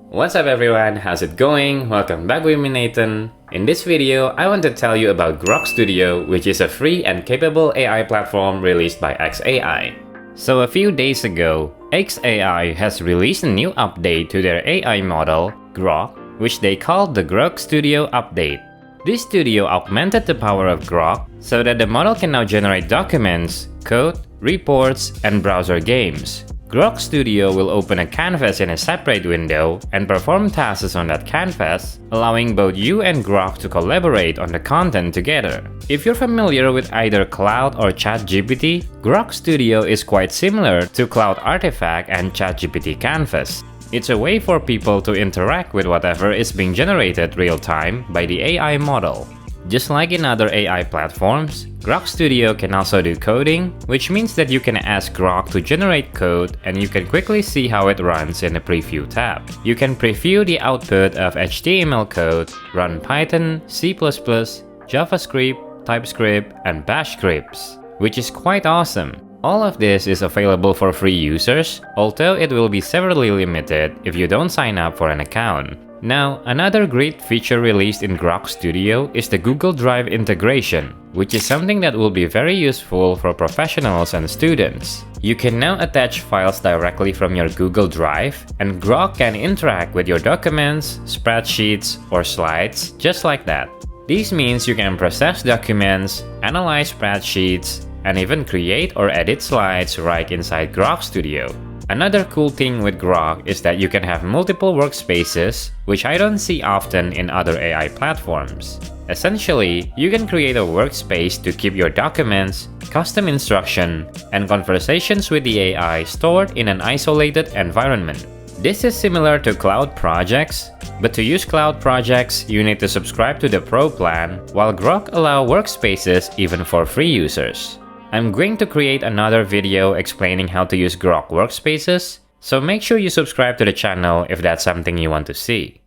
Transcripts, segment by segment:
What's up everyone, how's it going? Welcome back with me Nathan. In this video, I want to tell you about Grok Studio, which is a free and capable AI platform released by xAI. So a few days ago, xAI has released a new update to their AI model, Grok, which they called the Grok Studio Update. This studio augmented the power of Grok so that the model can now generate documents, code, reports, and browser games. Grok Studio will open a canvas in a separate window and perform tasks on that canvas, allowing both you and Grok to collaborate on the content together. If you're familiar with either Claude or ChatGPT, Grok Studio is quite similar to Claude Artifact and ChatGPT Canvas. It's a way for people to interact with whatever is being generated real-time by the AI model. Just like in other AI platforms, Grok Studio can also do coding, which means that you can ask Grok to generate code and you can quickly see how it runs in the Preview tab. You can preview the output of HTML code, run Python, C++, JavaScript, TypeScript, and Bash scripts, which is quite awesome. All of this is available for free users, although it will be severely limited if you don't sign up for an account. Now, another great feature released in Grok Studio is the Google Drive integration, which is something that will be very useful for professionals and students. You can now attach files directly from your Google Drive, and Grok can interact with your documents, spreadsheets, or slides just like that. This means you can process documents, analyze spreadsheets, and even create or edit slides right inside Grok Studio. Another cool thing with Grok is that you can have multiple workspaces, which I don't see often in other AI platforms. Essentially, you can create a workspace to keep your documents, custom instruction, and conversations with the AI stored in an isolated environment. This is similar to cloud projects, but to use cloud projects, you need to subscribe to the Pro plan, while Grok allows workspaces even for free users. I'm going to create another video explaining how to use Grok workspaces, so make sure you subscribe to the channel if that's something you want to see.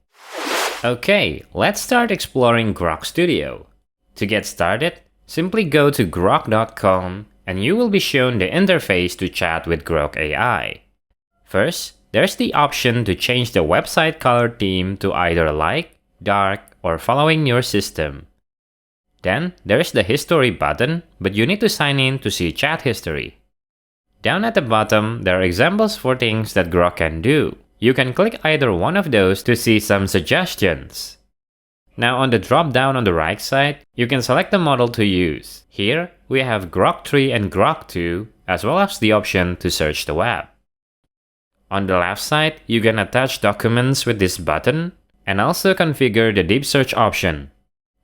Okay, let's start exploring Grok Studio. To get started, simply go to grok.com and you will be shown the interface to chat with Grok AI. First, there's the option to change the website color theme to either light, dark, or following your system. Then, there's the history button, but you need to sign in to see chat history. Down at the bottom, there are examples for things that Grok can do. You can click either one of those to see some suggestions. Now on the drop down on the right side, you can select the model to use. Here, we have Grok-3 and Grok-2, as well as the option to search the web. On the left side, you can attach documents with this button, and also configure the deep search option.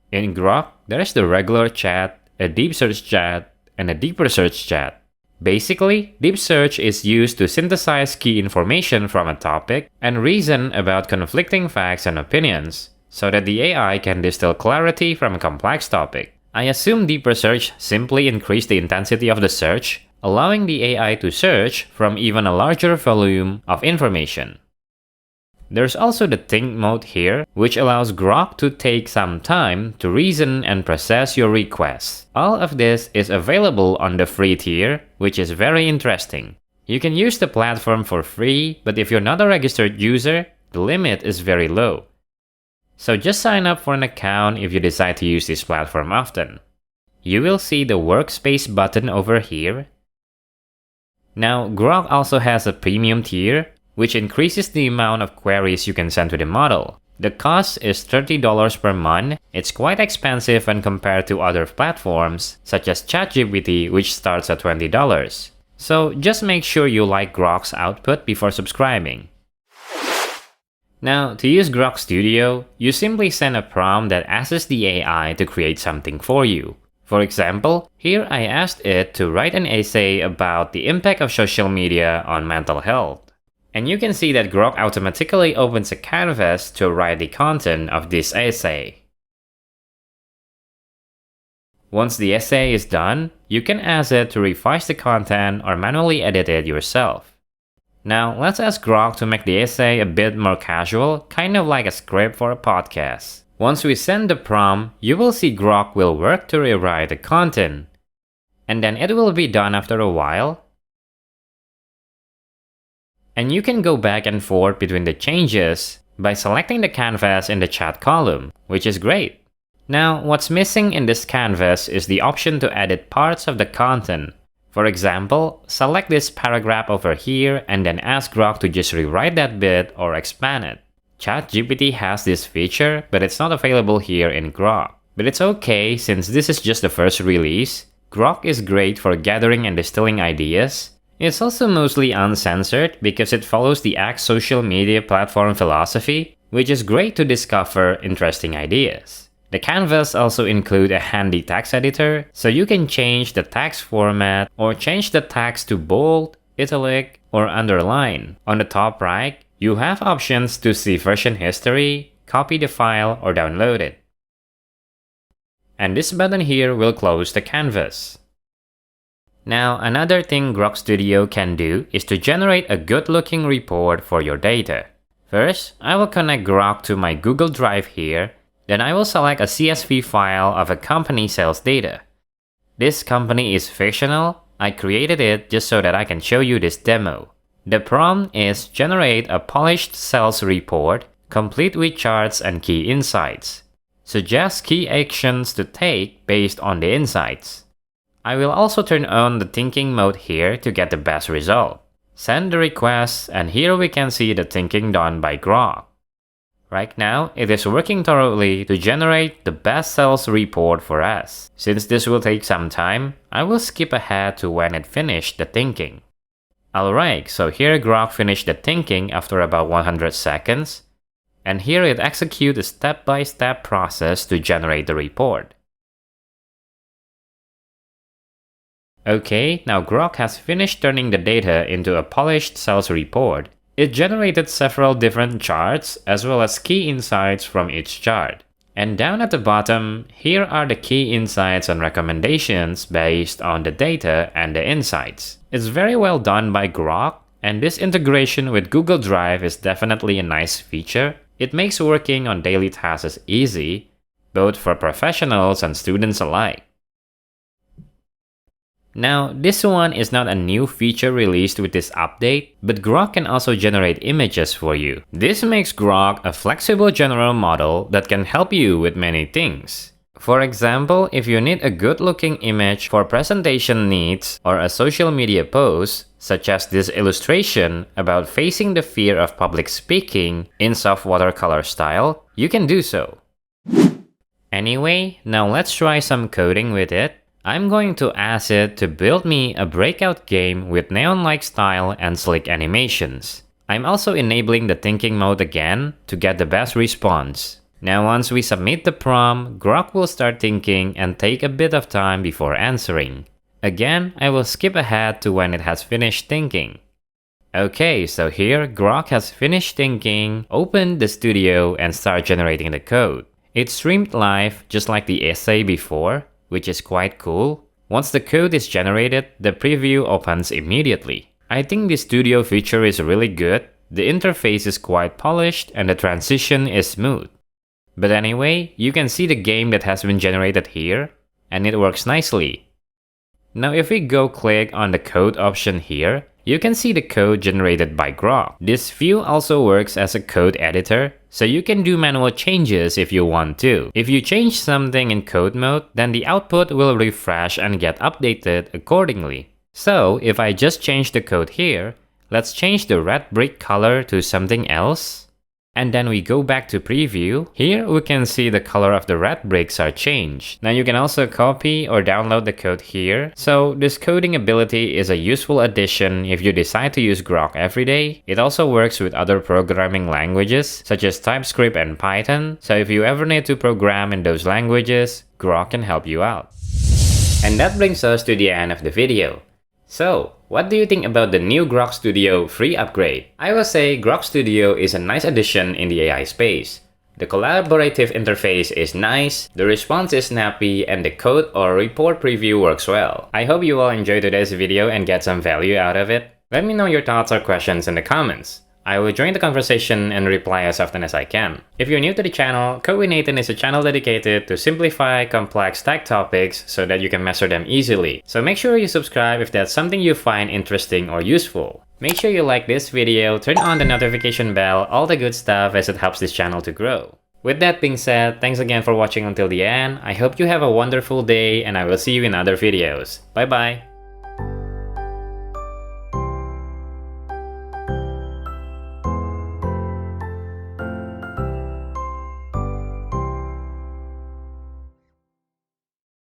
In Grok, there is the regular chat, a deep search chat, and a deeper search chat. Basically, deep search is used to synthesize key information from a topic and reason about conflicting facts and opinions, so that the AI can distill clarity from a complex topic. I assume deeper search simply increases the intensity of the search, allowing the AI to search from even a larger volume of information. There's also the think mode here, which allows Grok to take some time to reason and process your requests. All of this is available on the free tier, which is very interesting. You can use the platform for free, but if you're not a registered user, the limit is very low. So just sign up for an account if you decide to use this platform often. You will see the workspace button over here. Now, Grok also has a premium tier, which increases the amount of queries you can send to the model. The cost is $30 per month. It's quite expensive when compared to other platforms, such as ChatGPT, which starts at $20. So just make sure you like Grok's output before subscribing. Now, to use Grok Studio, you simply send a prompt that asks the AI to create something for you. For example, here I asked it to write an essay about the impact of social media on mental health. And you can see that Grok automatically opens a canvas to write the content of this essay. Once the essay is done, you can ask it to revise the content or manually edit it yourself. Now, let's ask Grok to make the essay a bit more casual, kind of like a script for a podcast. Once we send the prompt, you will see Grok will work to rewrite the content. And then it will be done after a while. And you can go back and forth between the changes, by selecting the canvas in the chat column, which is great. Now, what's missing in this canvas is the option to edit parts of the content. For example, select this paragraph over here and then ask Grok to just rewrite that bit or expand it. ChatGPT has this feature, but it's not available here in Grok. But it's okay since this is just the first release. Grok is great for gathering and distilling ideas. It's also mostly uncensored because it follows the X social media platform philosophy, which is great to discover interesting ideas. The canvas also include a handy text editor, so you can change the text format or change the text to bold, italic, or underline. On the top right, you have options to see version history, copy the file, or download it. And this button here will close the canvas. Now, another thing Grok Studio can do is to generate a good-looking report for your data. First, I will connect Grok to my Google Drive here, then I will select a CSV file of a company sales data. This company is fictional. I created it just so that I can show you this demo. The prompt is generate a polished sales report, complete with charts and key insights. Suggest key actions to take based on the insights. I will also turn on the thinking mode here to get the best result. Send the request, and here we can see the thinking done by Grok. Right now, it is working thoroughly to generate the best sales report for us. Since this will take some time, I will skip ahead to when it finished the thinking. Alright, so here Grok finished the thinking after about 100 seconds. And here it executes a step-by-step process to generate the report. Okay, now Grok has finished turning the data into a polished sales report. It generated several different charts as well as key insights from each chart. And down at the bottom, here are the key insights and recommendations based on the data and the insights. It's very well done by Grok, and this integration with Google Drive is definitely a nice feature. It makes working on daily tasks easy, both for professionals and students alike. Now, this one is not a new feature released with this update, but Grok can also generate images for you. This makes Grok a flexible general model that can help you with many things. For example, if you need a good-looking image for presentation needs or a social media post, such as this illustration about facing the fear of public speaking in soft watercolor style, you can do so. Anyway, now let's try some coding with it. I'm going to ask it to build me a breakout game with neon-like style and slick animations. I'm also enabling the thinking mode again to get the best response. Now once we submit the prompt, Grok will start thinking and take a bit of time before answering. Again, I will skip ahead to when it has finished thinking. Okay, so here Grok has finished thinking, opened the studio and start generating the code. It streamed live just like the essay before, which is quite cool. Once the code is generated, the preview opens immediately. I think the studio feature is really good, the interface is quite polished and the transition is smooth. But anyway, you can see the game that has been generated here, and it works nicely. Now if we go click on the code option here, you can see the code generated by Grok. This view also works as a code editor, so you can do manual changes if you want to. If you change something in code mode, then the output will refresh and get updated accordingly. So if I just change the code here, let's change the red brick color to something else. And then we go back to preview. Here we can see the color of the red bricks are changed. Now you can also copy or download the code here. So this coding ability is a useful addition if you decide to use Grok every day. It also works with other programming languages such as TypeScript and Python. So if you ever need to program in those languages, Grok can help you out. And that brings us to the end of the video. So, what do you think about the new Grok Studio free upgrade? I will say Grok Studio is a nice addition in the AI space. The collaborative interface is nice, the response is snappy, and the code or report preview works well. I hope you all enjoyed today's video and get some value out of it. Let me know your thoughts or questions in the comments. I will join the conversation and reply as often as I can. If you're new to the channel, Code with Nathan is a channel dedicated to simplify complex tech topics so that you can master them easily. So make sure you subscribe if that's something you find interesting or useful. Make sure you like this video, turn on the notification bell, all the good stuff as it helps this channel to grow. With that being said, thanks again for watching until the end. I hope you have a wonderful day and I will see you in other videos. Bye bye!